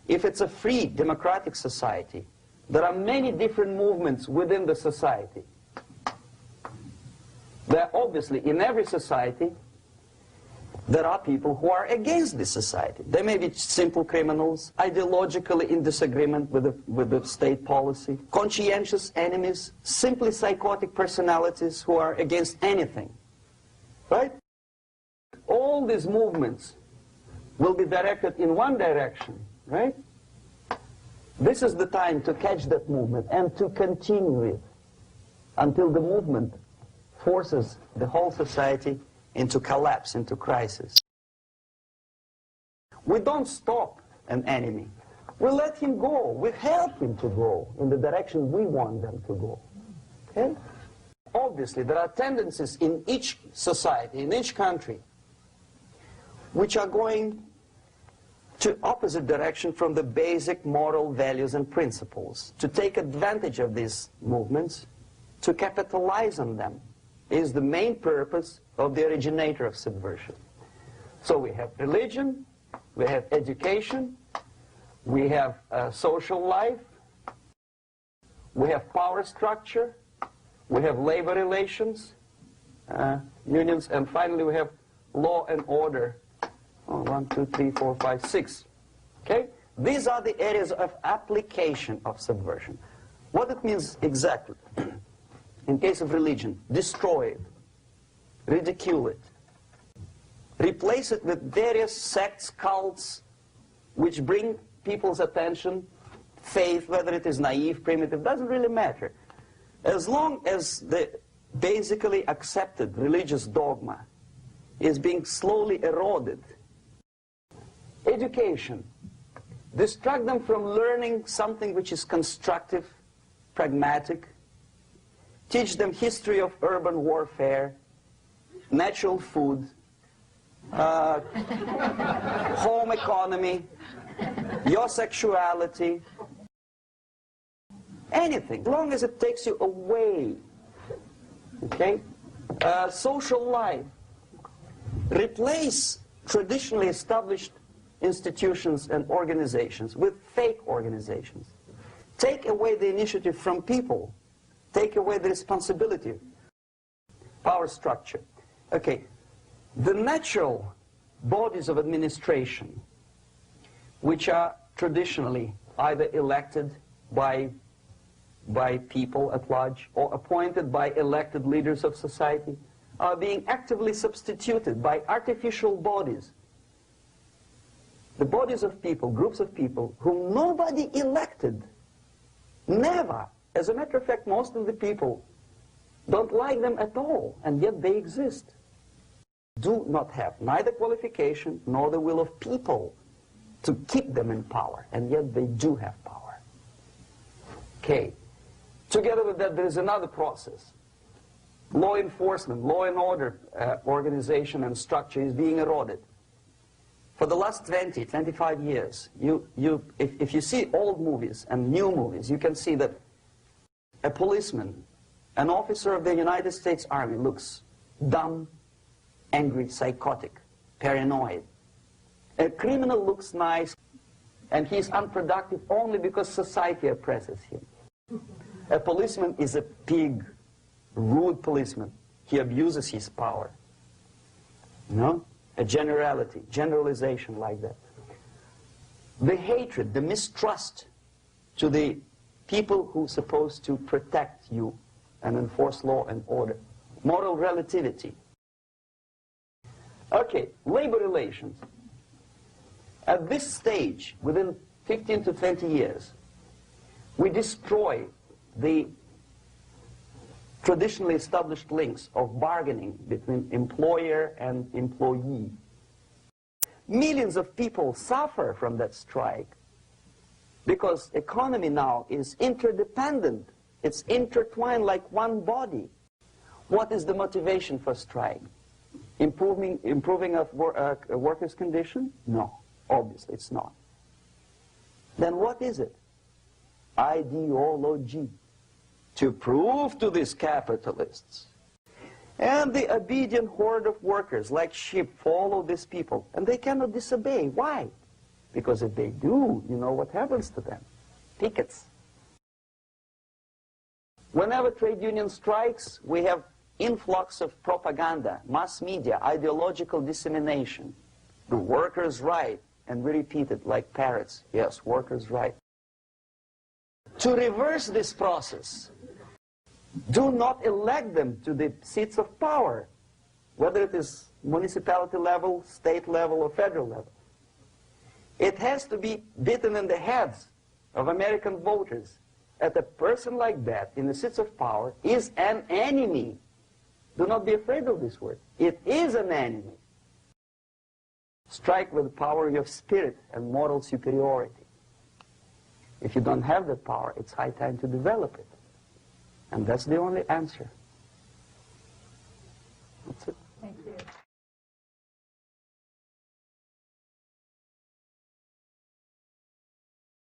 if it's a free democratic society, there are many different movements within the society. There are obviously, in every society, there are people who are against this society. They may be simple criminals, ideologically in disagreement with the state policy, conscientious enemies, simply psychotic personalities who are against anything. Right? All these movements will be directed in one direction, right? This is the time to catch that movement and to continue it until the movement forces the whole society into collapse, into crisis. We don't stop an enemy. We let him go. We help him to go in the direction we want them to go. Okay? Obviously, there are tendencies in each society, in each country, which are going to opposite direction from the basic moral values and principles. To take advantage of these movements, to capitalize on them, is the main purpose of the originator of subversion. So we have religion, we have education, we have social life, we have power structure, we have labor relations, unions, and finally we have law and order. 1, 2, 3, 4, 5, 6. Okay? These are the areas of application of subversion. What it means exactly? In case of religion, destroy it, ridicule it, replace it with various sects, cults, which bring people's attention, faith, whether it is naive, primitive, doesn't really matter. As long as the basically accepted religious dogma is being slowly eroded. Education. Distract them from learning something which is constructive, pragmatic. Teach them history of urban warfare, natural food, home economy, your sexuality, anything, as long as it takes you away. Okay? Social life. Replace traditionally established institutions and organizations with fake organizations. Take away the initiative from people. Take away the responsibility. Power structure. Okay, the natural bodies of administration, which are traditionally either elected by people at large or appointed by elected leaders of society, are being actively substituted by artificial bodies. The bodies of people, groups of people, whom nobody elected. Never. As a matter of fact, most of the people don't like them at all, and yet they exist. Do not have neither qualification nor the will of people to keep them in power, and yet they do have power. Okay. Together with that, there is another process. Law enforcement, law and order organization and structure is being eroded. For the last 20, 25 years, if you see old movies and new movies, you can see that a policeman, an officer of the United States Army, looks dumb, angry, psychotic, paranoid. A criminal looks nice, and he's unproductive only because society oppresses him. A policeman is a pig, rude policeman. He abuses his power. No? A generalization like that. The hatred, the mistrust to the people who are supposed to protect you and enforce law and order. Moral relativity. Okay, labor relations. At this stage, within 15 to 20 years, we destroy the traditionally established links of bargaining between employer and employee. Millions of people suffer from that strike because economy now is interdependent. It's intertwined like one body. What is the motivation for strike? Improving of workers' condition? No, obviously it's not. Then what is it? Ideology. To prove to these capitalists. And the obedient horde of workers, like sheep, follow these people. And they cannot disobey. Why? Because if they do, you know what happens to them. Pickets. Whenever trade union strikes, we have influx of propaganda, mass media, ideological dissemination. The workers' right, and we repeat it like parrots. Yes, workers' right. To reverse this process, do not elect them to the seats of power, whether it is municipality level, state level, or federal level. It has to be beaten in the heads of American voters that a person like that in the seats of power is an enemy. Do not be afraid of this word. It is an enemy. Strike with the power of spirit and moral superiority. If you don't have that power, it's high time to develop it. And that's the only answer. That's it.